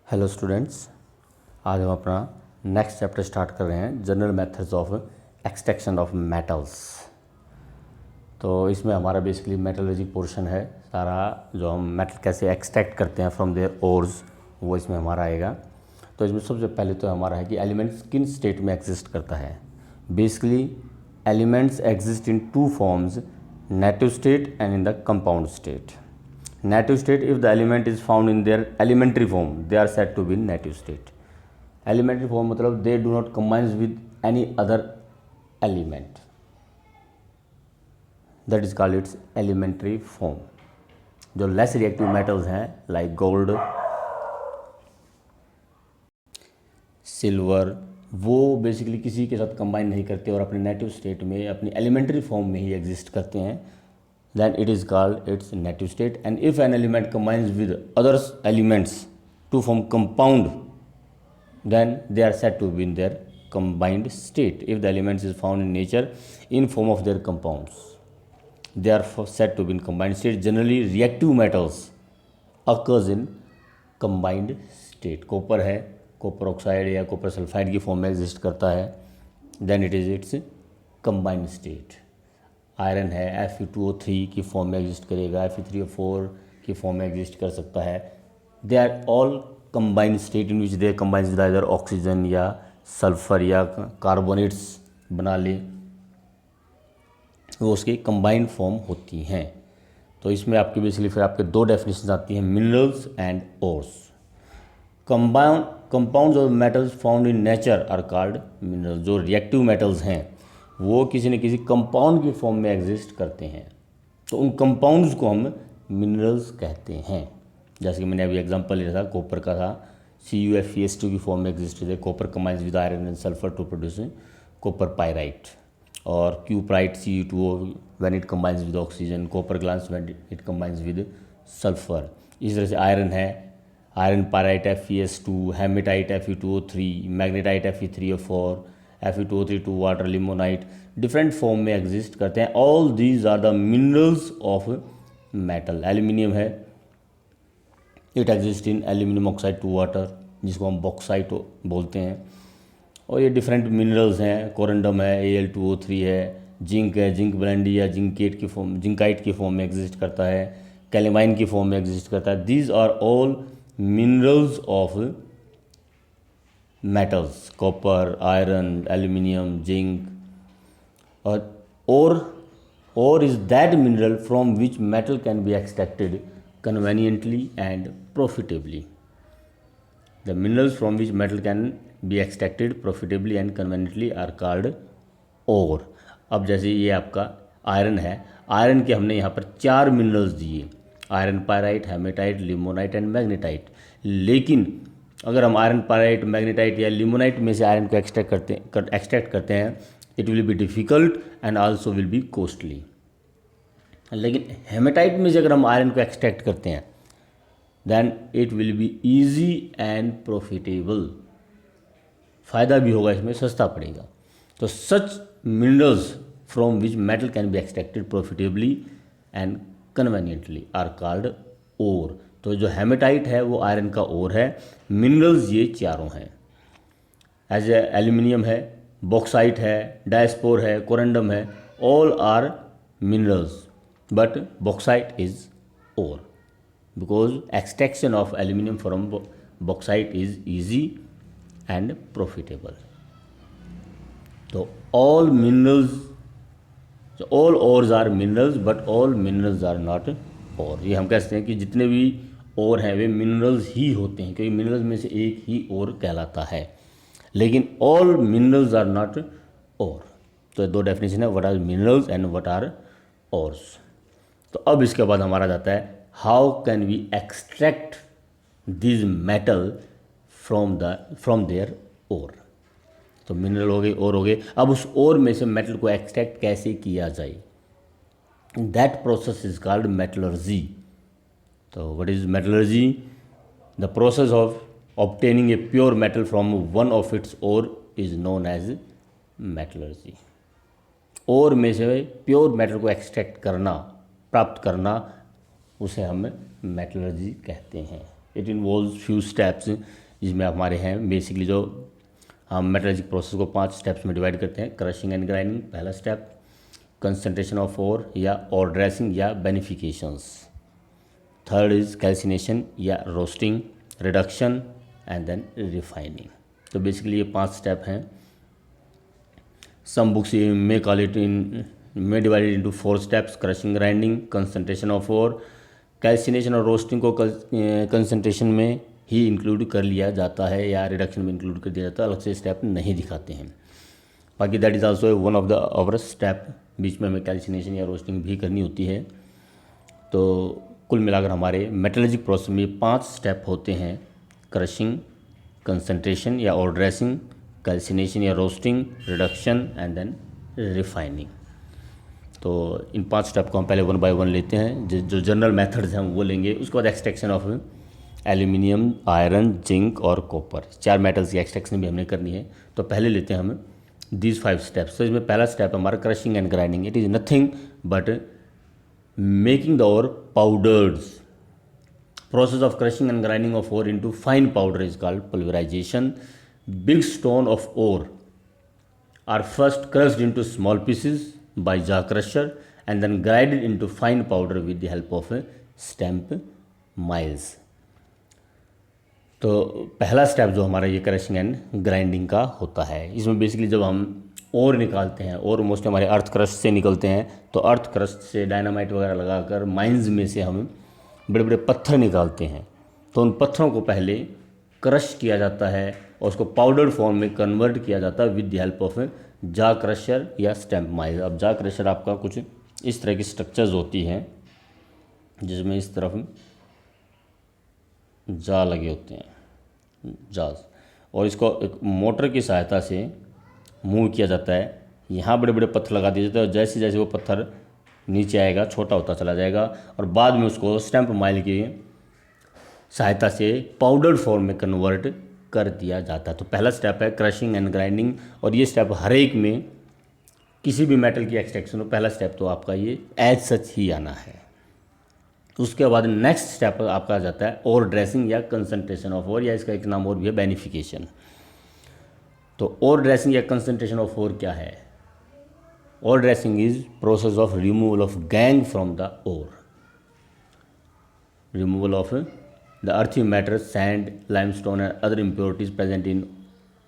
Hello students, आज हम अपना नेक्स्ट चैप्टर स्टार्ट कर रहे हैं, general methods of extraction of metals. तो इसमें हमारा बेसिकली मेटलर्जी पोर्शन है सारा, जो हम मेटल कैसे एक्सट्रैक्ट करते हैं फ्रॉम देयर ओर्स, वो इसमें हमारा आएगा। तो इसमें सबसे पहले तो हमारा है कि एलिमेंट्स किन स्टेट में एग्जिस्ट करता है। Basically elements exist in two forms, native state and in the compound state. Native state, if the element is found in their elementary form, they are said to be in native state. Elementary form मतलब they do not combine with any other element. That is called its elementary form. जो less reactive metals हैं like gold, silver, वो basically किसी के साथ combine नहीं करते और अपने नेटिव स्टेट में, अपनी एलिमेंट्री फॉर्म में ही एग्जिस्ट करते हैं। then it is called its native state. And if an element combines with other elements to form compound, then they are said to be in their combined state. If the elements is found in nature in form of their compounds, they are said to be in combined state. Generally reactive metals occurs in combined state. Copper है, copper oxide या copper sulphide की form में exist करता है, then it is its combined state. Iron है, Fe2O3 की form में exist करेगा, Fe3O4 की फॉर्म में एग्जिस्ट कर सकता है। They are all combined state in which they combines with either oxygen या सल्फर या कार्बोनेट्स बना ले, वो उसकी कंबाइंड फॉर्म होती हैं। तो इसमें आपके बेसिकली फिर आपके दो डेफिनेशन आती हैं, minerals and ores. Compounds of metals found in nature are called minerals. जो रिएक्टिव मेटल्स हैं वो किसी न किसी कंपाउंड की फॉर्म में एग्जिस्ट करते हैं, तो उन कंपाउंड्स को हम मिनरल्स कहते हैं। जैसे कि मैंने अभी एग्जांपल लिया था, कॉपर का था, CuFeS2 की फॉर्म में एग्जिस्ट करते हैं। Copper combines with iron and sulphur to produce copper pyrite, और cuprite Cu2O when it combines with oxygen, copper glass when it combines with sulphur. इस तरह से आयरन है, iron pyrite FeS2, hematite Fe2O3, magnetite Fe3O4, Fe2O3 two water, limonite, different form में exist करते हैं। All these are the minerals of metal. Aluminium है, it exist in aluminium oxide two water, जिसको हम बॉक्साइट बोलते हैं। और ये डिफरेंट मिनरल्स हैं, कोरंडम है, Al2O3 है, जिंक है, जिंक ब्लेंडी या जिंकाइट की फॉर्म में एग्जिस्ट करता है, कैलेमाइन की फॉर्म में एग्जिस्ट करता है। These are all minerals of metals, copper, iron, aluminium, zinc, or is that mineral from which metal can be extracted conveniently and profitably. The minerals from which metal can be extracted profitably and conveniently are called ore. अब जैसे ये आपका iron है, iron के हमने यहाँ पर 4 minerals दिए, iron pyrite, hematite, limonite and magnetite. लेकिन अगर हम आयरन पायराइट, मैग्नेटाइट या लिमोनाइट में से आयरन को एक्सट्रैक्ट करते हैं, it will be difficult and also will be costly. लेकिन हेमेटाइट में से अगर हम आयरन को एक्सट्रैक्ट करते हैं, then it will be easy and profitable. फ़ायदा भी होगा इसमें, सस्ता पड़ेगा। तो such minerals from which metal can be extracted profitably and कन्वेनियंटली are called ओर। तो जो हेमेटाइट है वो आयरन का ओर है। मिनरल्स ये चारों हैं, एज एल्यूमिनियम है, बॉक्साइट है, डायस्पोर है, कोरंडम है, all are minerals, but bauxite is ore because extraction of aluminium from bauxite is easy and profitable. तो all minerals, all ores are minerals but all minerals are not ore. ये हम कह सकते हैं कि जितने भी ओर हैं वे मिनरल्स ही होते हैं, क्योंकि मिनरल्स में से एक ही ओर कहलाता है। लेकिन all minerals are not ore. तो दो डेफिनेशन है, what are minerals and what are ores. तो अब इसके बाद हमारा जाता है, how can we extract this metal from their ore. तो मिनरल हो गए, ओर हो गए। अब उस ओर में से मेटल को एक्सट्रैक्ट कैसे किया जाए, that process is called metallurgy. तो what is metallurgy? The process of obtaining a pure metal from one of its ore is known as metallurgy. ओर में से प्योर मेटल को एक्सट्रैक्ट करना, प्राप्त करना, उसे हम मेटलर्जी कहते हैं। इट इन्वॉल्व फ्यू स्टेप्स, जिसमें हमारे हैं बेसिकली जो हम मेटलर्जिक प्रोसेस को 5 स्टेप्स में डिवाइड करते हैं। क्रशिंग एंड ग्राइंडिंग पहला स्टेप, कंसंट्रेशन ऑफ ओर या और ड्रेसिंग या बेनिफिकेशंस, थर्ड इज कैल्सिनेशन या roasting, reduction and then refining. तो बेसिकली ये 5 स्टेप हैं। सम बुक्स में कॉल इट इन में divided into 4 steps, crushing, grinding, concentration of ore. Calcination और roasting को कंसंट्रेशन में ही इंक्लूड कर लिया जाता है या रिडक्शन में इंक्लूड कर दिया जाता है, अलग से स्टेप नहीं दिखाते हैं। बाकी that is also one of the our step, बीच में हमें कैल्सिनेशन या रोस्टिंग भी करनी होती है। तो कुल मिलाकर हमारे मेटलर्जिक प्रोसेस में 5 स्टेप होते हैं, क्रशिंग, कंसंट्रेशन या और ड्रेसिंग, कैल्सिनेशन या roasting, reduction and then refining. तो इन 5 स्टेप को हम पहले 1 बाय 1 लेते हैं। जो जनरल मेथड्स हैं वो लेंगे, उसके बाद extraction of aluminium, iron, zinc और कॉपर, 4 मेटल्स की एक्सट्रैक्शन भी हमने करनी है। तो पहले लेते हैं हम दीज 5 स्टेप्स। तो इसमें पहला स्टेप हमारा crushing and grinding. It is nothing but making the ore powders. Process of crushing and grinding of ore into fine powder is called pulverization. Big stone of ore are first crushed into small pieces by jaw crusher and then grinded into fine powder with the help of stamp miles. तो पहला step जो हमारा ये crushing and grinding का होता है, इसमें basically जब हम ओर निकालते हैं, और मोस्ट हमारे अर्थ क्रस्ट से निकलते हैं, तो अर्थ क्रस्ट से डायनामाइट वगैरह लगाकर माइंस में से हम बड़े बड़े पत्थर निकालते हैं। तो उन पत्थरों को पहले क्रश किया जाता है और उसको पाउडर फॉर्म में कन्वर्ट किया जाता है विद द हेल्प ऑफ जा क्रशर या स्टैम्प माइल। अब जा क्रशर आपका कुछ इस तरह की स्ट्रक्चर्स होती हैं, जिसमें इस तरफ जा लगे होते हैं, जाज, और इसको एक मोटर की सहायता से मूव किया जाता है। यहाँ बड़े बड़े पत्थर लगा दिए जाते हैं और जैसे जैसे वो पत्थर नीचे आएगा छोटा होता चला जाएगा, और बाद में उसको स्टैम्प माइल की सहायता से पाउडर फॉर्म में कन्वर्ट कर दिया जाता है। तो पहला स्टेप है क्रशिंग एंड ग्राइंडिंग, और ये स्टेप हर एक में किसी भी मेटल की एक्सट्रैक्शन में पहला स्टेप तो आपका ये एज सच ही आना है। उसके बाद नेक्स्ट स्टेप आपका आ जाता है और ड्रेसिंग या कंसंट्रेशन ऑफ ओर, या इसका एक नाम और भी है बेनिफिकेशन। तो और ड्रेसिंग या कंसंट्रेशन ऑफ ओर क्या है? Ore dressing is process of removal of gangue from the ore. Removal of the earthy matter, sand, limestone and other impurities present in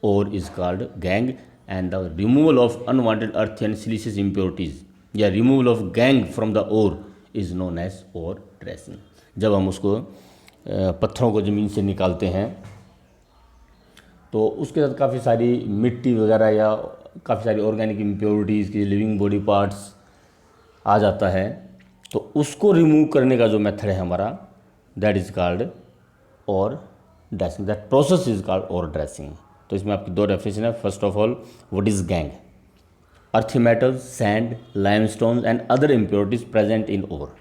ore is called gangue, and the removal of unwanted earthy and siliceous impurities या removal of gangue from the ore is known as ore dressing। जब हम उसको पत्थरों को ज़मीन से निकालते हैं तो उसके साथ काफ़ी सारी मिट्टी वगैरह या काफ़ी सारी ऑर्गेनिक इम्प्योरिटीज़ की लिविंग बॉडी पार्ट्स आ जाता है, तो उसको रिमूव करने का जो मेथड है हमारा, that is called ore dressing. That process is called ore dressing. तो इसमें आपकी 2 डेफिनेशन है। First of all, what is gangue? Earthy metals, sand, limestone and other impurities present in ore.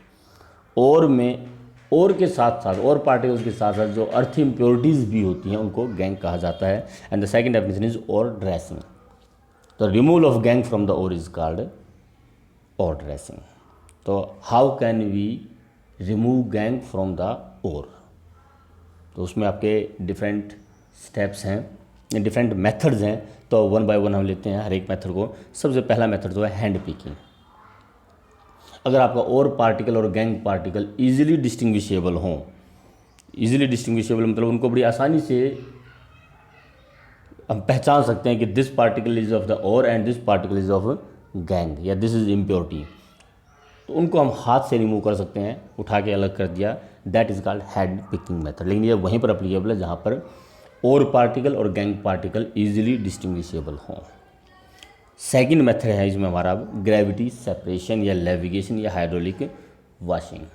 Ore में ओर के साथ साथ, और पार्टिकल्स के साथ साथ जो अर्थी इम्प्योरिटीज़ भी होती हैं उनको गैंग कहा जाता है। And the second definition is ore dressing. तो removal of gangue from the ore is called ore dressing. तो how can we remove gangue from the ore? तो उसमें आपके डिफरेंट स्टेप्स हैं, डिफरेंट मेथड्स हैं। तो 1 बाय 1 हम लेते हैं हर एक मेथड को। सबसे पहला मेथड जो है हैंड पिकिंग। अगर आपका और पार्टिकल और गैंग पार्टिकल ईजिली डिस्टिंग्विशेबल हों, ईजिली डिस्टिंग्विशेबल मतलब उनको बड़ी आसानी से हम पहचान सकते हैं कि this particle is of the ore and this particle is of gangue, या दिस इज इम्प्योरिटी, तो उनको हम हाथ से रिमूव कर सकते हैं, उठा के अलग कर दिया। That is called hand picking method. लेकिन ये वहीं पर अप्लीकेबल है जहाँ पर और पार्टिकल और गैंग पार्टिकल ईजिली डिस्टिंग्विशेबल हों। सेकंड मेथड है इसमें हमारा ग्रेविटी सेपरेशन या लेविगेशन या हाइड्रोलिक वॉशिंग।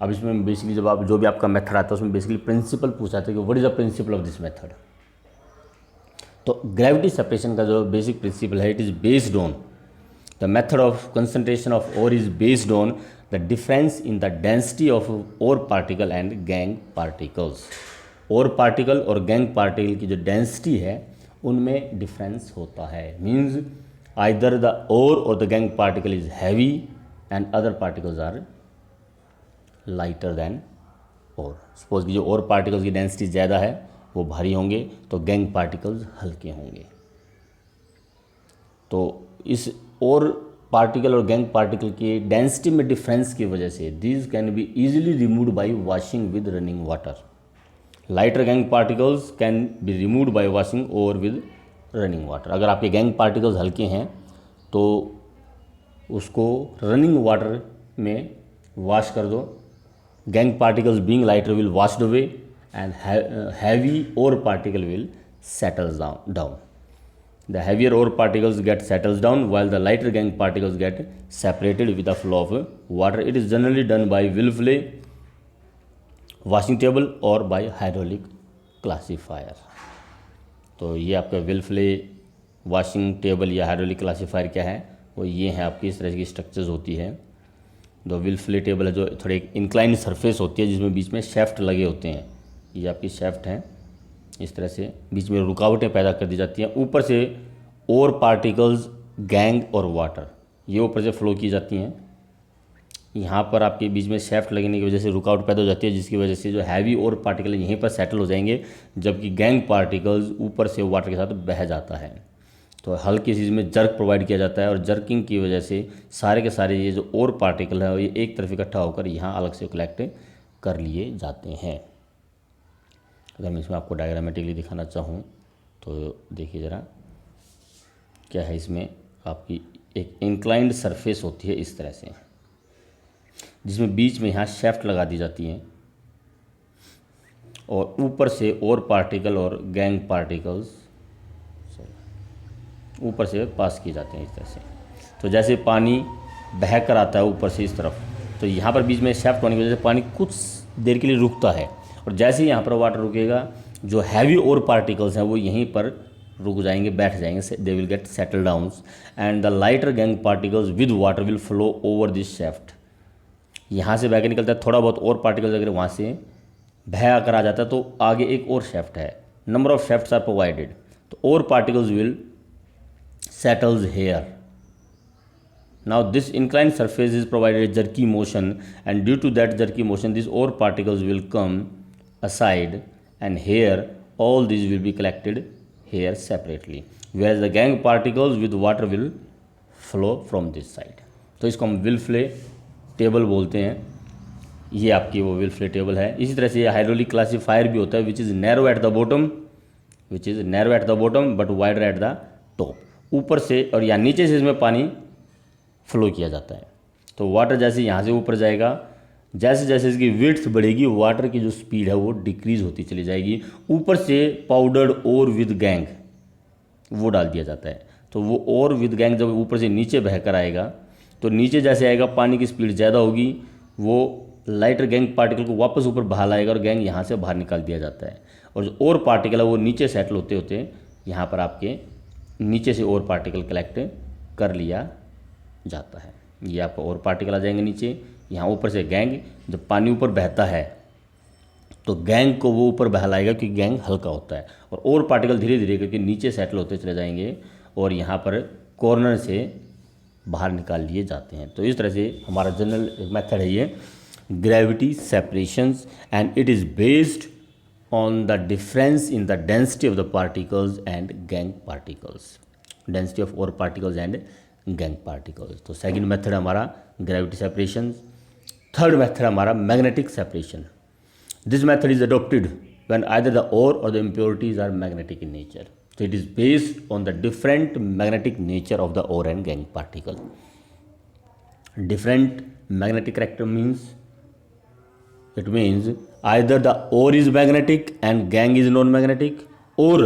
अब इसमें बेसिकली जब आप जो भी आपका मेथड आता है उसमें बेसिकली प्रिंसिपल पूछा जाता है कि what is the principle of this method. तो ग्रेविटी सेपरेशन का जो बेसिक प्रिंसिपल है, it is based on the method of concentration of ore is based on the difference in the density of ore particle and gang particles। ore particle और gang particle की जो density है उनमें difference होता है। means either the ore or the gang particle is heavy and other particles are lighter than और। Suppose कीजिए और पार्टिकल्स की डेंसिटी ज़्यादा है, वो भारी होंगे, तो गैंग पार्टिकल्स हल्के होंगे। तो इस और पार्टिकल और गैंग पार्टिकल की डेंसिटी में डिफरेंस की वजह से these can be easily removed by washing with running water. Lighter gangue particles can be removed by washing और विद रनिंग वाटर। अगर आपके गैंग पार्टिकल्स हल्के हैं तो उसको रनिंग वाटर में वॉश कर दो। Gangue particles being lighter will washed away and heavy ore particle will settles down. The heavier ore particles get settles down while the lighter gang particles get separated with the flow of water. It is generally done by Wilfley washing table or by hydraulic classifier. तो ये आपका विल्फले washing table या hydraulic classifier क्या है, वो ये है आपकी इस तरह की स्ट्रक्चर्स होती है। दो विल्फले टेबल है जो थोड़े इंक्लाइन सरफेस होती है जिसमें बीच में शेफ्ट लगे होते हैं। ये आपकी शेफ्ट हैं, इस तरह से बीच में रुकावटें पैदा कर दी जाती हैं। ऊपर से और पार्टिकल्स गैंग और वाटर ये ऊपर से फ्लो की जाती हैं। यहाँ पर आपके बीच में शेफ्ट लगने की वजह से रुकावट पैदा हो जाती है, जिसकी वजह से जो हैवी और पार्टिकल यहीं पर सेटल हो जाएंगे, जबकि गैंग पार्टिकल्स ऊपर से वाटर के साथ बह जाता है। तो हल्की चीज़ में जर्क प्रोवाइड किया जाता है और जर्किंग की वजह से सारे के सारे ये जो और पार्टिकल है ये एक तरफ इकट्ठा होकर यहाँ अलग से कलेक्ट कर लिए जाते हैं। अगर मैं इसमें आपको डायग्रामेटिकली दिखाना चाहूँ तो देखिए ज़रा क्या है। इसमें आपकी एक इंक्लाइंड सरफेस होती है इस तरह से, जिसमें बीच में यहाँ शेफ्ट लगा दी जाती हैं और ऊपर से और पार्टिकल और गैंग पार्टिकल्स ऊपर से पास किए जाते हैं इस तरह से। तो जैसे पानी बह कर आता है ऊपर से इस तरफ, तो यहाँ पर बीच में शेफ्ट होने की वजह से पानी कुछ देर के लिए रुकता है और जैसे ही यहाँ पर वाटर रुकेगा जो हैवी और पार्टिकल्स हैं वो यहीं पर रुक जाएंगे, बैठ जाएंगे, they will get settle down and the lighter gangue particles with water will flow over this shaft. यहाँ से बह के निकलता है, थोड़ा बहुत और पार्टिकल्स अगर वहाँ से बह आकर आ जाता है तो आगे एक और शेफ्ट है, number of shafts are provided, तो ore particles will settles here. Now this inclined surface is provided a jerky motion and due to that jerky motion these ore particles will come aside and here all these will be collected here separately, whereas the gang particles with water will flow from this side. तो इसको हम विल्फले table बोलते हैं। ये आपकी वो विल्फले table है। इसी तरह से ये हाइड्रोलिक क्लासीफायर भी होता है which is narrow at the bottom but wider at the top. ऊपर से और या नीचे से इसमें पानी फ्लो किया जाता है। तो वाटर जैसे यहाँ से ऊपर जाएगा, जैसे जैसे इसकी विड्थ बढ़ेगी वाटर की जो स्पीड है वो डिक्रीज़ होती चली जाएगी। ऊपर से पाउडर्ड और विद गैंग वो डाल दिया जाता है। तो वो और विद गैंग जब ऊपर से नीचे बहकर आएगा तो नीचे जैसे आएगा पानी की स्पीड ज़्यादा होगी, वो लाइटर गैंग पार्टिकल को वापस ऊपर बहा लाएगा और गैंग यहाँ से बाहर निकाल दिया जाता है। और जो और पार्टिकल है वो नीचे सेटल होते होते यहाँ पर आपके नीचे से और पार्टिकल कलेक्ट कर लिया जाता है। ये आपका और पार्टिकल आ जाएंगे नीचे, यहाँ ऊपर से गैंग, जब पानी ऊपर बहता है तो गैंग को वो ऊपर बहलाएगा क्योंकि गैंग हल्का होता है, और पार्टिकल धीरे धीरे करके नीचे सेटल होते चले जाएंगे और यहाँ पर कॉर्नर से बाहर निकाल लिए जाते हैं। तो इस तरह से हमारा जनरल मेथड है ये gravity separations and it is based on the difference in the density of the particles and gangue particles, density of ore particles and gangue particles. तो सेकंड मेथड हमारा ग्रेविटी सेपरेशन। थर्ड मेथड हमारा magnetic separation. This method is adopted when either the ore or the impurities are magnetic in nature. So it is based on the different magnetic nature of the ore and gang particle. Different magnetic character means, it means either the ore is magnetic and gang is non-magnetic, or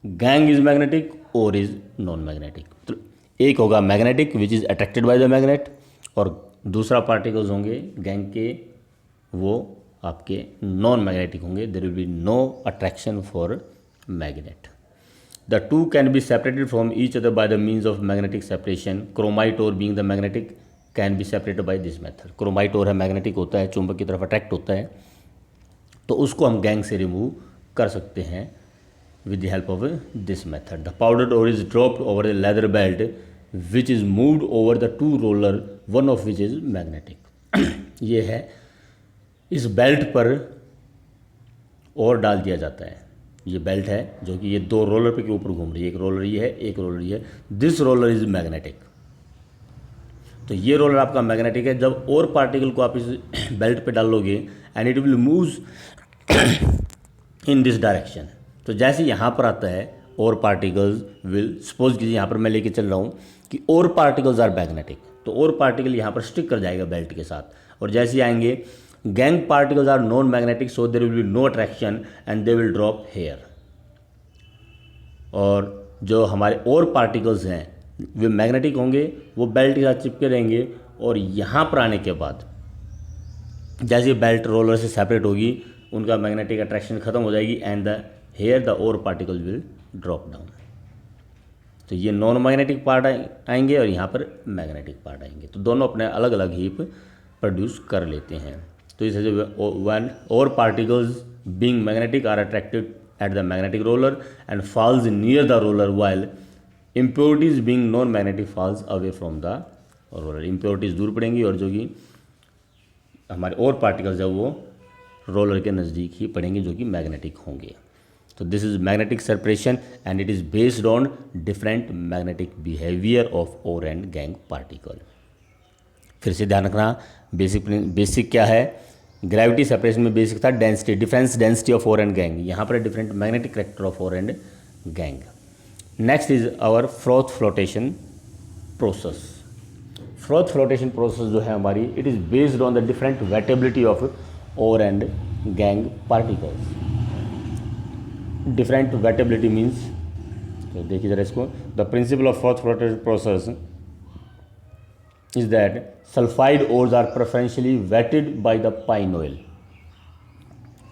gang is magnetic, ore is non-magnetic. तो एक होगा magnetic which is attracted by the magnet, और दूसरा particles होंगे gang के वो आपके non-magnetic होंगे. There will be no attraction for magnet. The two can be separated from each other by the means of magnetic separation. Chromite ore being the magnetic can be separated by this method. Chromite ore है magnetic होता है, चुंबक की तरफ attract होता है, तो उसको हम गैंग से रिमूव कर सकते हैं with the help of this method. The powdered ore is dropped over the leather belt which is moved over the two roller, one of which is magnetic. ये है इस बेल्ट पर और डाल दिया जाता है। ये बेल्ट है जो कि ये दो रोलर पे के ऊपर घूम रही है, एक रोलर ये है, एक रोलर ये है। This roller is magnetic. तो ये रोलर आपका मैग्नेटिक है। जब और पार्टिकल को आप इस बेल्ट पे डालोगे and it will moves in this direction. तो जैसे यहाँ पर आता है और पार्टिकल्स विल, सपोज कीजिए यहाँ पर मैं लेके चल रहा हूँ कि और पार्टिकल्स आर मैग्नेटिक, तो और पार्टिकल यहाँ पर स्टिक कर जाएगा बेल्ट के साथ। और जैसे ही आएंगे gangue particles are non magnetic, so there will be no attraction and they will drop here. और जो हमारे और पार्टिकल्स हैं वे मैग्नेटिक होंगे, वो बेल्ट के साथ चिपके रहेंगे। और यहाँ पर आने के बाद जैसे बेल्ट रोलर से सेपरेट होगी, उनका मैग्नेटिक अट्रैक्शन खत्म हो जाएगी एंड द हेयर द और पार्टिकल विल ड्रॉप डाउन। तो ये नॉन मैग्नेटिक पार्ट आएंगे और यहाँ पर मैग्नेटिक पार्ट आएंगे। तो दोनों अपने अलग अलग हीप प्रोड्यूस कर लेते हैं। तो इस one ore particles being magnetic are attracted at the magnetic roller and falls near the roller, while impurities being non-magnetic falls away from the roller। impurities दूर पड़ेंगी और जो कि हमारे और पार्टिकल्स है वो रोलर के नज़दीक ही पड़ेंगे जो कि मैग्नेटिक होंगे। तो this is magnetic separation and it is based on different magnetic behaviour of ore and gangue particle. फिर से ध्यान रखना, बेसिक क्या है, ग्रेविटी सेपरेशन में बेसिक था density, difference density of ore and gangue. यहाँ पर different magnetic character of ore and gangue. Next is our froth flotation process. Froth flotation process जो है हमारी, it is based on the different wettability of ore and gangue particles. Different wettability means, तो देखिए जरा इसको, the principle of froth flotation process is that sulfide ores are preferentially wetted by the pine oil।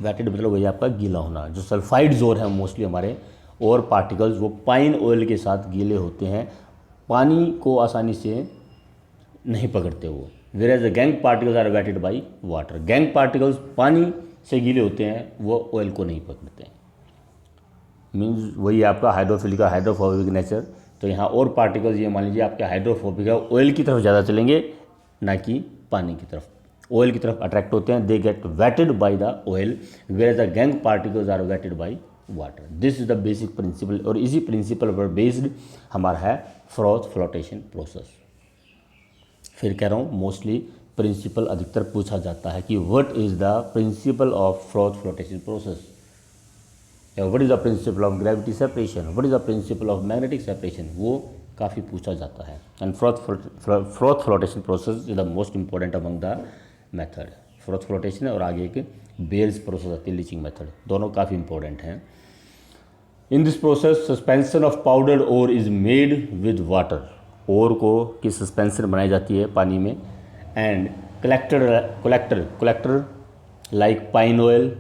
wetted मतलब वही आपका गीला होना। जो सल्फाइड्स ओर हैं मोस्टली हमारे और पार्टिकल्स वो पाइन ऑयल के साथ गीले होते हैं, पानी को आसानी से नहीं पकड़ते वो। whereas the gang particles are wetted by water। Gang particles पानी से गीले होते हैं, वो ऑयल को नहीं पकड़ते। मीन्स वही आपका हाइड्रोफिलिक का हाइड्रोफोबिक नेचर। तो यहाँ और पार्टिकल्स ये मान लीजिए आपके हाइड्रोफोबिक है, ऑयल की तरफ ज़्यादा चलेंगे ना कि पानी की तरफ, ऑयल की तरफ अट्रैक्ट होते हैं। They get wetted by the oil where the gangue particles are wetted by water. This is the basic principle और इसी प्रिंसिपल पर बेस्ड हमारा है फ्रोथ फ्लोटेशन प्रोसेस। फिर कह रहा हूँ मोस्टली प्रिंसिपल अधिकतर पूछा जाता है कि what is the principle of froth flotation process, what is the principle of gravity separation, what is the principle of magnetic separation, वो काफ़ी पूछा जाता है। And froth flotation process is the most important among the method. Froth flotation और आगे एक bells process आती है, लीचिंग मेथड, दोनों काफ़ी इंपॉर्टेंट हैं। In this process suspension of powdered ore is made with water. Ore को की सस्पेंशन बनाई जाती है पानी में। And collector like pine oil,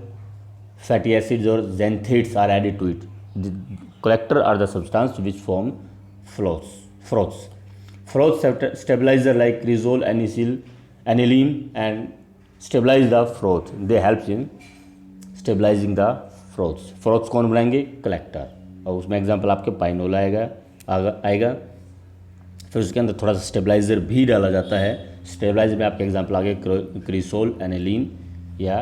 fatty acids or xanthates are added to it। The collector are the substance which form froths। Froth stabilizer like cresol, aniline and stabilize the froth। They helps in stabilizing the froths। Froths कौन बनाएंगे? Collector. और उसमें example आपके pine oil आएगा। फिर उसके अंदर थोड़ा सा स्टेबलाइजर भी डाला जाता है। स्टेबलाइजर में आपके एग्जांपल आ गए क्रिसोल, एनिलीन या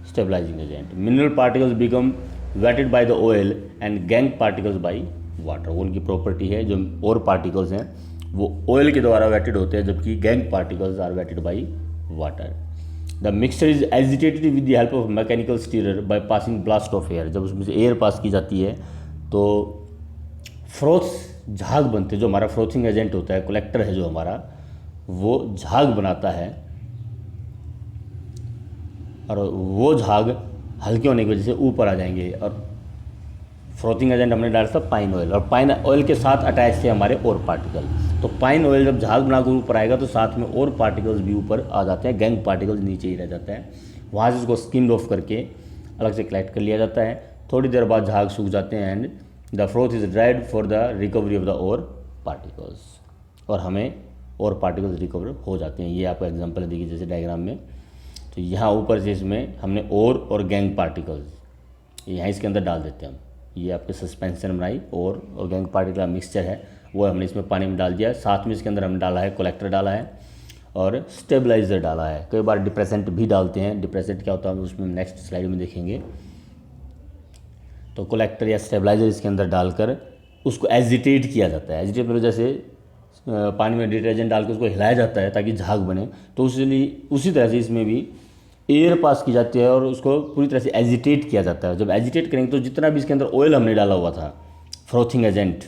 stabilizing agent। mineral particles become wetted by the oil and gang particles by water। वो उनकी प्रॉपर्टी है, जो और पार्टिकल्स हैं वो ऑयल के द्वारा वेटेड होते हैं, जबकि gangue particles are wetted by water. The mixture is agitated with the help of mechanical stirrer by passing blast of air. जब उसमें से एयर पास की जाती है तो फ्रोथ्स झाग बनते हैं। जो हमारा फ्रोथिंग एजेंट होता है, कलेक्टर है जो हमारा, वो झाग बनाता है और वो झाग हल्के होने की वजह से ऊपर आ जाएंगे। और फ्रोथिंग एजेंट हमने डाला था पाइन ऑयल, और पाइन ऑयल के साथ अटैच थे हमारे और पार्टिकल। तो पाइन ऑयल जब झाग बनाकर ऊपर आएगा तो साथ में और पार्टिकल्स भी ऊपर आ जाते हैं, गैंग पार्टिकल्स नीचे ही रह जाता है। वहाँ से उसको स्किम्ड ऑफ करके अलग से कलेक्ट कर लिया जाता है। थोड़ी देर बाद झाग सूख जाते हैं and the froth is dried for the recovery of the और पार्टिकल्स, और हमें और पार्टिकल्स रिकवर हो जाते हैं। ये आपका एग्जाम्पल है, देखिए जैसे डायग्राम में। तो यहाँ ऊपर से इसमें हमने और गैंग पार्टिकल्स यहाँ इसके अंदर डाल देते हैं हम। ये आपके सस्पेंशन बनाई और गैंग पार्टिकल का मिक्सचर है, वो हमने इसमें पानी में डाल दिया। साथ में इसके अंदर हमने डाला है कलेक्टर डाला है, और स्टेबलाइज़र डाला है। कई बार डिप्रेसेंट भी डालते हैं। डिप्रेसेंट क्या होता है उसमें नेक्स्ट स्लाइड में देखेंगे। तो कलेक्टर या स्टेबलाइज़र इसके अंदर डालकर उसको एजिटेट किया जाता है। एजिटेट मतलब जैसे पानी में डिटर्जेंट डाल के उसको हिलाया जाता है ताकि झाग बने, तो उसी तरह से इसमें भी एयर पास की जाती है और उसको पूरी तरह से एजिटेट किया जाता है। जब एजिटेट करेंगे तो जितना भी इसके अंदर ऑयल हमने डाला हुआ था, फ्रोथिंग एजेंट,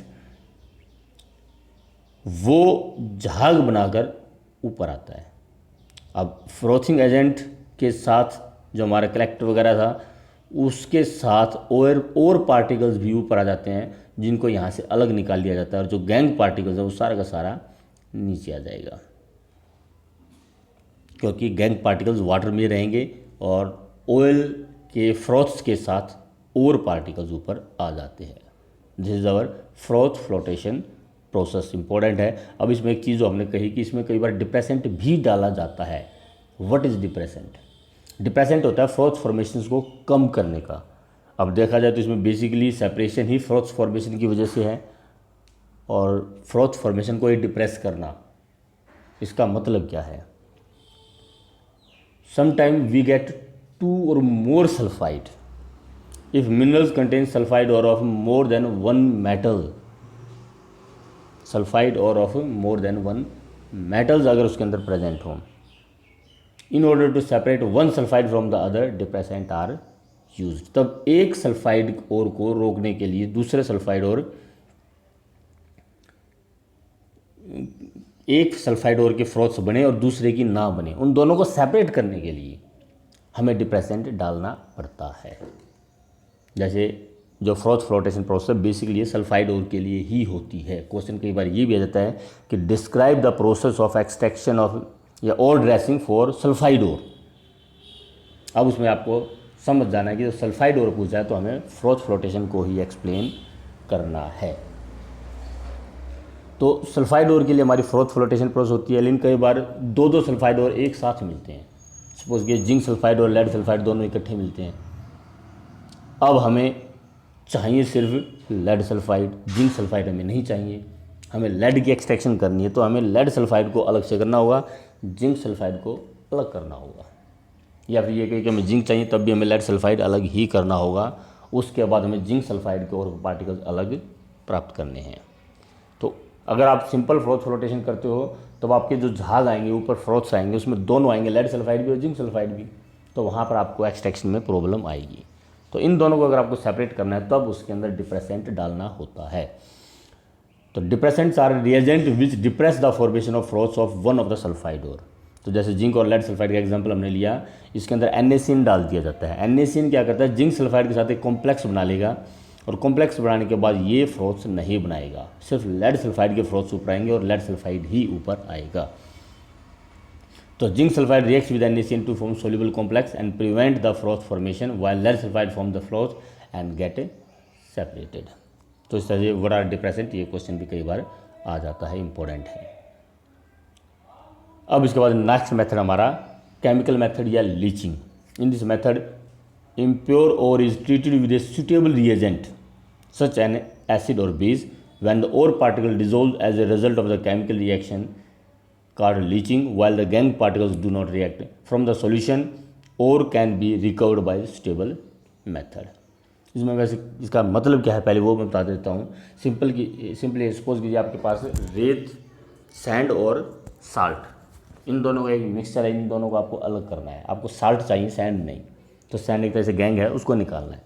वो झाग बनाकर ऊपर आता है। अब फ्रोथिंग एजेंट के साथ जो हमारा कलेक्टर वगैरह था उसके साथ और पार्टिकल्स भी ऊपर आ जाते हैं, जिनको यहाँ से अलग निकाल दिया जाता है, और जो गैंग पार्टिकल्स है वो सारा का सारा नीचे आ जाएगा, क्योंकि गैंग पार्टिकल्स वाटर में रहेंगे और ऑयल के फ्रोथ्स के साथ और पार्टिकल्स ऊपर आ जाते हैं। This is our froth flotation process. Important है। अब इसमें एक चीज़ जो हमने कही कि इसमें कई बार डिप्रेसेंट भी डाला जाता है। What is depressant? डिप्रेसेंट होता है फ्रोथ फॉर्मेशंस को कम करने का। अब देखा जाए तो इसमें बेसिकली सेपरेशन ही फ्रोथ फॉर्मेशन की वजह से है, और फ्रोथ फॉर्मेशन को ही डिप्रेस करना, इसका मतलब क्या है? Sometime we get 2 or more sulfide if minerals contain sulfide or of more than one metal, sulphide ore of more than one metals अगर उसके अंदर प्रेजेंट हों, in order to separate one sulphide from the other depressant are use. तब एक sulphide और को रोकने के लिए दूसरे सल्फाइड और एक सल्फाइड और के फ्रोथ्स बने और दूसरे की ना बने, उन दोनों को सेपरेट करने के लिए हमें डिप्रेसेंट डालना पड़ता है। जैसे जो froth flotation process basically sulphide ore के लिए ही होती है। क्वेश्चन कई बार ये भी आ जाता है कि describe the process of extraction of या और ड्रेसिंग फॉर सल्फाइड ओर। अब उसमें आपको समझ जाना है कि जब सल्फाइड ओर पूछा है तो हमें फ्रोथ फ्लोटेशन को ही एक्सप्लेन करना है। तो सल्फाइड ओर के लिए हमारी फ्रोथ फ्लोटेशन प्रोसेस होती है, लेकिन कई बार दो सल्फाइड ओर एक साथ मिलते हैं। सपोज कि जिंक सल्फाइड और लेड सल्फाइड दोनों इकट्ठे मिलते हैं। अब हमें चाहिए सिर्फ लेड सल्फाइड, जिंक सल्फाइड हमें नहीं चाहिए। हमें लेड की एक्सट्रैक्शन करनी है तो हमें लेड सल्फाइड को अलग से करना होगा, जिंक सल्फाइड को अलग करना होगा। या फिर ये कहीं कि हमें जिंक चाहिए तब भी हमें लेड सल्फाइड अलग ही करना होगा। उसके बाद हमें जिंक सल्फाइड के और पार्टिकल्स अलग प्राप्त करने हैं। तो अगर आप सिंपल फ्रोथ फ्लोटेशन करते हो तो आपके जो झाग आएंगे ऊपर फ्रोथ्स आएंगे उसमें दोनों आएंगे, लेड सल्फाइड भी और जिंक सल्फाइड भी, तो वहाँ पर आपको एक्सट्रैक्शन में प्रॉब्लम आएगी। तो इन दोनों को अगर आपको सेपरेट करना है तब उसके अंदर डिप्रेसेंट डालना होता है। तो depressants are reagent which depress the formation of froths of one of the sulphide ore. तो जैसे जिंक और लेड सल्फाइड का एग्जांपल हमने लिया, इसके अंदर NaCN डाल दिया जाता है। NaCN क्या करता है, जिंक सल्फाइड के साथ एक कॉम्प्लेक्स बना लेगा, और कॉम्प्लेक्स बनाने के बाद ये फ्रोथ्स नहीं बनाएगा, सिर्फ लेड सल्फाइड के फ्रोथ्स ऊपर आएंगे और लेड सल्फाइड ही ऊपर आएगा। तो zinc sulphide reacts with NaCN to form soluble complex and prevent the froth formation, while lead sulfide form the froth and get separated। तो इस तरह से what are डिप्रेसेंट, ये क्वेश्चन भी कई बार आ जाता है, इंपॉर्टेंट है। अब इसके बाद नेक्स्ट मेथड हमारा केमिकल मेथड या leaching. In this method impure ore is treated with a suitable reagent such an acid or base when the ore particle dissolves as a result of the chemical reaction called leaching, while the gangue particles do not react from the solution, ore can be recovered by stable method। इसमें वैसे इसका मतलब क्या है पहले वो मैं बता देता हूँ। सिंपली सपोज कीजिए आपके पास रेत, सैंड और साल्ट, इन दोनों का एक मिक्सचर है। इन दोनों को आपको अलग करना है। आपको साल्ट चाहिए, सैंड नहीं। तो सैंड एक तरह से गैंग है, उसको निकालना है।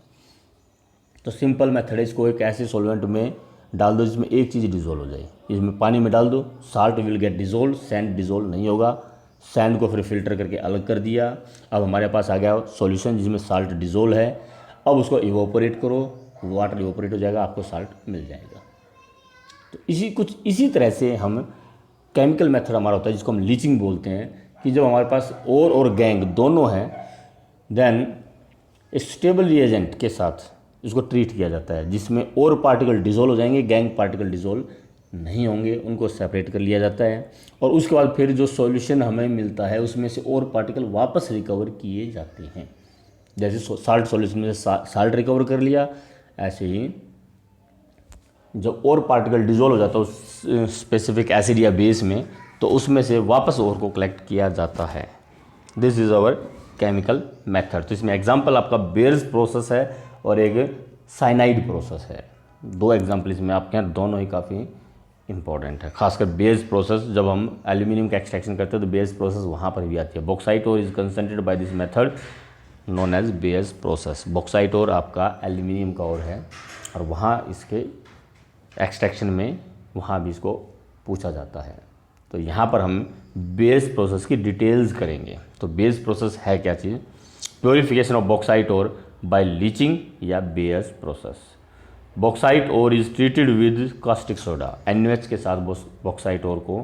तो सिंपल मेथड है, इसको एक ऐसे सॉल्वेंट में डाल दो जिसमें एक चीज़ डिज़ोल्व हो जाए। इसमें पानी में डाल दो, salt will get dissolve, sand dissolve नहीं होगा। सैंड को फिर फिल्टर करके अलग कर दिया। अब हमारे पास आ गया सॉल्यूशन जिसमें साल्ट डिज़ोल्व है। अब उसको इवोपोरेट करो, वाटर इवोपोरेट हो जाएगा, आपको साल्ट मिल जाएगा। तो इसी तरह से हम केमिकल मेथड हमारा होता है जिसको हम लीचिंग बोलते हैं, कि जब हमारे पास ओर और गैंग दोनों हैं, देन स्टेबल रिएजेंट के साथ इसको ट्रीट किया जाता है, जिसमें और पार्टिकल डिज़ोल्व हो जाएंगे, गैंग पार्टिकल डिज़ोल्व नहीं होंगे, उनको सेपरेट कर लिया जाता है। और उसके बाद फिर जो सॉल्यूशन हमें मिलता है उसमें से और पार्टिकल वापस रिकवर किए जाते हैं। जैसे साल्ट सॉल्यूशन में से साल्ट रिकवर कर लिया, ऐसे ही जब और पार्टिकल डिज़ोल्व हो जाता है उस स्पेसिफिक एसिड या बेस में, तो उसमें से वापस ओर को कलेक्ट किया जाता है। This is our chemical method. तो इसमें एग्जाम्पल आपका बेयर्स प्रोसेस है और एक साइनाइड प्रोसेस है। दो एग्जाम्पल इसमें आपके यहाँ, दोनों ही काफ़ी इंपॉर्टेंट है। खासकर बेयर्स प्रोसेस, जब हम एल्यूमिनियम का एक्सट्रैक्शन करते हैं तो बेयर्स प्रोसेस वहाँ पर भी आती है। Bauxite ore is concentrated by this method known as Bayer's process. Bauxite ore आपका एल्यूमिनियम का ओर है और वहाँ इसके एक्सट्रैक्शन में वहाँ भी इसको पूछा जाता है। तो यहाँ पर हम बेयर्स प्रोसेस की डिटेल्स करेंगे। तो बेयर्स प्रोसेस है क्या चीज़? Purification of bauxite ore by leaching या Bayer's process. Bauxite ore is treated with caustic soda. NaOH के साथ बॉक्साइट ओर को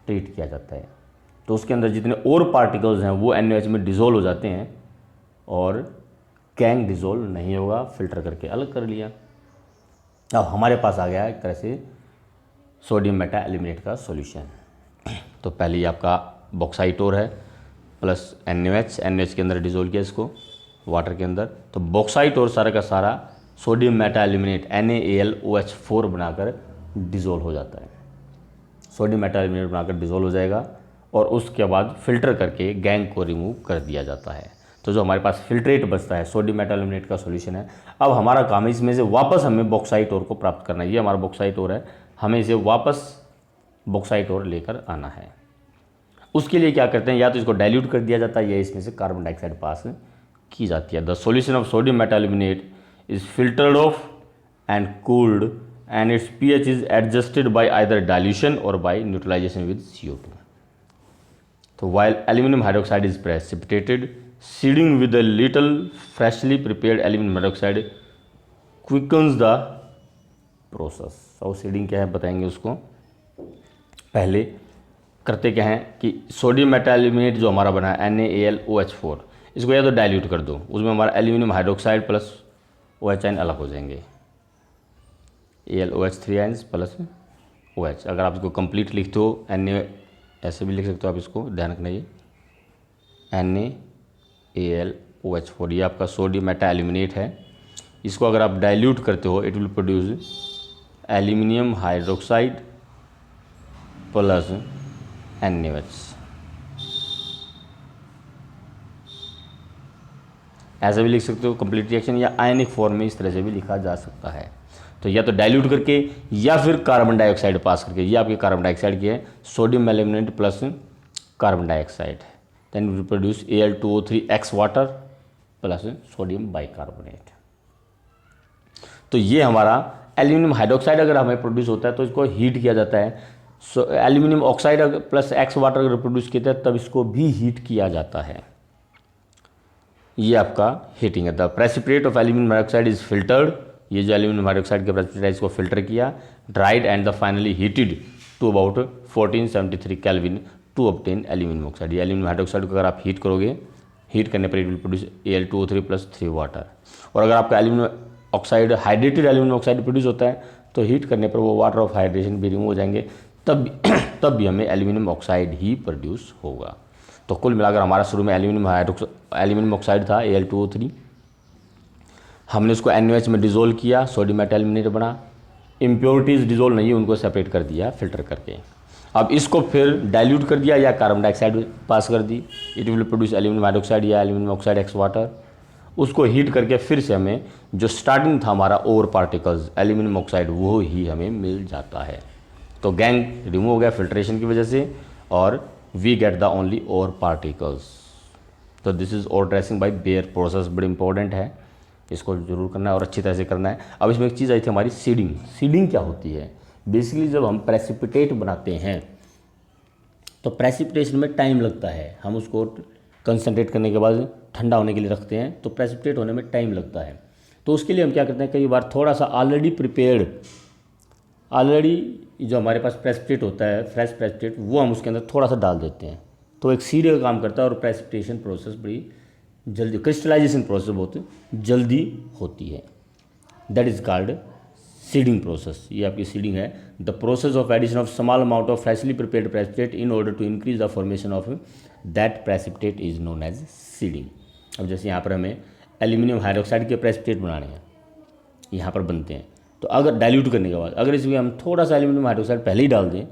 ट्रीट किया जाता है। तो उसके अंदर जितने और पार्टिकल्स हैं वो NaOH में डिज़ोल्व हो जाते हैं और गैंग डिज़ोल्व नहीं होगा, फिल्टर करके अलग कर लिया। अब हमारे पास आ गया एक तरह से सोडियम मेटा एल्यूमिनेट का सॉल्यूशन। तो पहले आपका बॉक्साइट ओर है प्लस NaOH के अंदर डिज़ोल्व किया इसको वाटर के अंदर। तो बॉक्साइट ओर सारा का सारा सोडियम मेटा एल्यूमिनेट NaAlOH4 बनाकर डिज़ोल्व हो जाता है। सोडियम मेटा एल्यूमिनेट बनाकर डिज़ोल्व हो जाएगा और उसके बाद फिल्टर करके गैंग को रिमूव कर दिया जाता है। तो जो हमारे पास फिल्ट्रेट बचता है सोडियम मेटा एल्यूमिनेट का सॉल्यूशन है। अब हमारा काम है इसमें से वापस हमें बॉक्साइट ओर को प्राप्त करना है। ये हमारा बॉक्साइट ओर है, हमें इसे वापस बॉक्साइट ओर लेकर आना है। उसके लिए क्या करते हैं, या तो इसको डाइल्यूट कर दिया जाता है या इसमें से कार्बन डाइऑक्साइड पास की जाती है। The solution of sodium Meta aluminate is filtered off and cooled and its pH is adjusted by either dilution or by neutralization with CO2. So while aluminum hydroxide is precipitated, seeding with a little freshly prepared aluminum hydroxide quickens the process. और seeding क्या है बताएंगे उसको। पहले करते क्या है कि सोडियम मेटा एल्यूमिनेट जो हमारा बना है NaAlOH4, इसको या तो डाइल्यूट कर दो, उसमें हमारा aluminium hydroxide plus OH ion अलग हो जाएंगे, AlOH3 आयन्स प्लस OH। अगर आप इसको कंप्लीट लिखते हो Na, ऐसे भी लिख सकते हो आप, इसको ध्यान रखना ये NaAlOH4 ये आपका सोडियम मेटा एल्यूमिनेट है। इसको अगर आप डाइल्यूट करते हो it will produce aluminium hydroxide plus NaOH। ऐसा भी लिख सकते हो कंप्लीट रिएक्शन, या आयनिक फॉर्म में इस तरह से भी लिखा जा सकता है। तो या तो डाइल्यूट करके या फिर कार्बन डाइऑक्साइड पास करके। ये आपके कार्बन डाइऑक्साइड की है, sodium aluminate plus carbon dioxide, then will produce Al2O3x water plus sodium bicarbonate. तो ये हमारा एल्यूमिनियम हाइड्रोक्साइड अगर हमें प्रोड्यूस होता है तो इसको हीट किया जाता है। Aluminium oxide plus X water अगर प्रोड्यूस किया जाता है तब इसको भी हीट किया जाता है। ये आपका हीटिंग है। The precipitate of aluminium hydroxide is filtered. ये जो एल्यूमिनियम हाइड्रोक्साइड के प्रेसिपिटेट है इसको फिल्टर किया, dried and the finally heated to about 1473 kelvin to obtain aluminium oxide. ये एल्यूमिनियम हाइड्रोक्साइड को अगर आप हीट करोगे, हीट करने पर it will produce Al2O3 plus 3 water. और अगर आपका aluminium oxide hydrated aluminium oxide produce होता है तो हीट करने पर वो वाटर ऑफ हाइड्रेशन भी रिमूव हो जाएंगे, तब भी हमें एल्यूमिनियम ऑक्साइड ही प्रोड्यूस होगा। तो कुल मिलाकर हमारा शुरू में एल्यूमिनियम ऑक्साइड था Al2O3, हमने उसको NaOH में डिज़ोल्व किया, सोडियम मेटा एल्यूमिनेट बना। इम्प्योरिटीज़ डिज़ोल्व नहीं, उनको सेपरेट कर दिया फिल्टर करके। अब इसको फिर डाइल्यूट कर दिया या कार्बन डाइऑक्साइड पास कर दी, it will produce aluminium hydroxide या एल्यूमिनियम ऑक्साइड X वाटर। उसको हीट करके फिर से हमें जो स्टार्टिंग था हमारा ओर पार्टिकल्स एल्यूमिनियम ऑक्साइड वो ही हमें मिल जाता है। तो गैंग रिमूव हो गया फिल्ट्रेशन की वजह से और we get the only ore particles. तो this is ore dressing by Bayer process, बड़ी इंपॉर्टेंट है, इसको जरूर करना है और अच्छी तरह से करना है। अब इसमें एक चीज़ आई थी हमारी सीडिंग। सीडिंग क्या होती है? बेसिकली जब हम प्रेसिपिटेट बनाते हैं तो प्रेसिपिटेशन में टाइम लगता है। हम उसको कंसनट्रेट करने के बाद ठंडा होने के लिए रखते हैं तो प्रेसिपिटेट होने में टाइम लगता है। तो उसके लिए हम क्या करते हैं, कई बार थोड़ा सा ऑलरेडी जो हमारे पास प्रेसिपिटेट होता है, फ्रेश प्रेसिपिटेट, वो हम उसके अंदर थोड़ा सा डाल देते हैं तो एक सीड का काम करता है और प्रेसिपिटेशन प्रोसेस बड़ी जल्दी, क्रिस्टलाइजेशन प्रोसेस बहुत जल्दी होती है। That is called seeding process. ये आपकी सीडिंग है। The process of addition of small amount of freshly prepared precipitate in order to increase the formation of that precipitate is known as seeding. अब जैसे यहाँ पर हमें एल्यूमिनियम हाइड्रोक्साइड के precipitate बनाने हैं, यहाँ पर बनते हैं, तो अगर डाइल्यूट करने के बाद अगर इसमें हम थोड़ा सा एल्यूमिनियम हाइड्रोक्साइड पहले ही डाल दें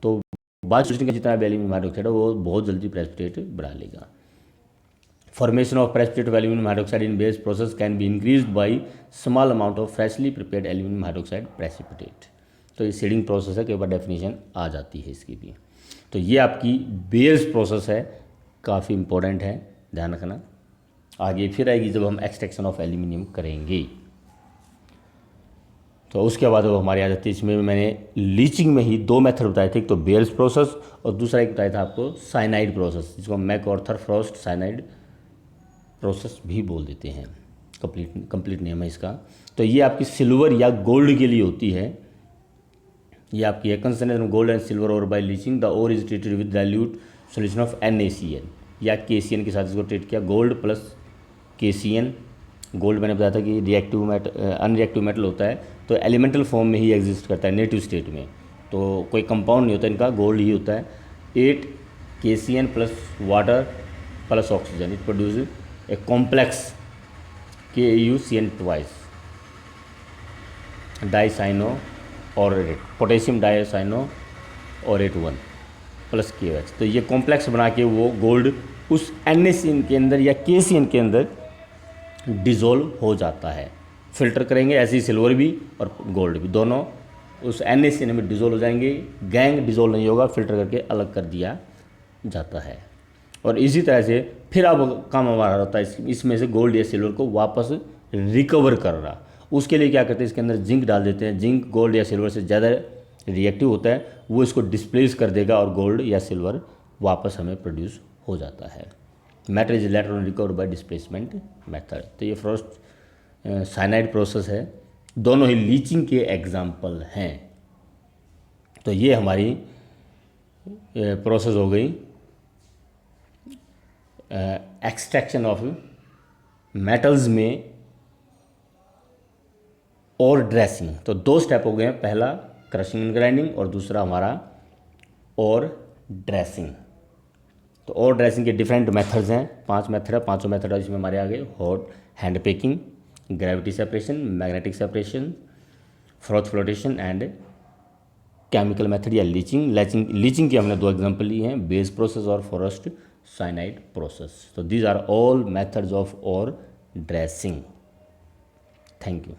तो बाद का जितना भी एल्यूमिनियम हाइड्रोक्साइड है वो बहुत जल्दी प्रेसिपिटेट बढ़ा लेगा। Formation of precipitate of aluminium hydroxide in base process can be increased by small amount of freshly prepared aluminium hydroxide precipitate. तो ये सीडिंग प्रोसेस है, कई बार डेफिनेशन आ जाती है इसकी भी। तो ये आपकी बेस प्रोसेस है, काफ़ी इंपॉर्टेंट है, ध्यान रखना। आगे फिर आएगी जब हम एक्सट्रैक्शन ऑफ एल्यूमिनियम करेंगे। तो उसके बाद वो हमारी आ जाती है, इसमें मैंने लीचिंग में ही 2 मेथड बताए थे, एक तो बेल्स प्रोसेस और दूसरा एक बताया था आपको साइनाइड प्रोसेस, जिसको मैकआर्थर फ्रॉस्ट साइनाइड प्रोसेस भी बोल देते हैं, कंप्लीट नेम है इसका। तो ये आपकी सिल्वर या गोल्ड के लिए होती है। ये आपकी है concentration gold and silver ore by leaching the ore is treated with dilute solution of NaCN या KCN के साथ इसको ट्रीट किया, गोल्ड प्लस KCN। गोल्ड मैंने बताया था कि अनरिएक्टिव मेटल होता है, तो एलिमेंटल फॉर्म में ही एग्जिस्ट करता है नेटिव स्टेट में, तो कोई कंपाउंड नहीं होता इनका, गोल्ड ही होता है। 8 KCN plus water plus oxygen, it produce a complex KuCN twice dicyano aurate, potassium dicyano aurate 1 plus KOH। तो ये कॉम्प्लेक्स बना के वो गोल्ड उस NaCN के अंदर या KCN के अंदर डिज़ोल्व हो जाता है। फिल्टर करेंगे ऐसे ही सिल्वर भी और गोल्ड भी, दोनों उस NaCN में डिज़ोल्व हो जाएंगे। गैंग डिज़ोल्व नहीं होगा, फिल्टर करके अलग कर दिया जाता है। और इसी तरह से फिर अब काम हमारा होता है इसमें से गोल्ड या सिल्वर को वापस रिकवर कर रहा। उसके लिए क्या करते हैं, इसके अंदर जिंक डाल देते हैं। जिंक गोल्ड या सिल्वर से ज़्यादा रिएक्टिव होता है, वो इसको डिस्प्लेस कर देगा और गोल्ड या सिल्वर वापस हमें प्रोड्यूस हो जाता है। Matter is later on recover bye displacement method. तो ये फर्स्ट साइनाइड प्रोसेस है, दोनों ही लीचिंग के एग्जाम्पल हैं। तो ये हमारी प्रोसेस हो गई एक्सट्रैक्शन ऑफ मेटल्स में और ड्रेसिंग। तो 2 स्टेप हो गए हैं, पहला क्रशिंग एंड ग्राइंडिंग और दूसरा हमारा और ड्रेसिंग। तो और ड्रेसिंग के डिफरेंट मेथड्स हैं, 5 मेथड है, 5 मेथड इसमें हमारे आगे hot hand picking, gravity separation, magnetic separation, froth flotation and chemical method या लीचिंग की हमने 2 एग्जांपल लिए हैं, बेस प्रोसेस और फॉरेस्ट साइनाइड प्रोसेस। तो these are all methods of ore dressing. Thank you.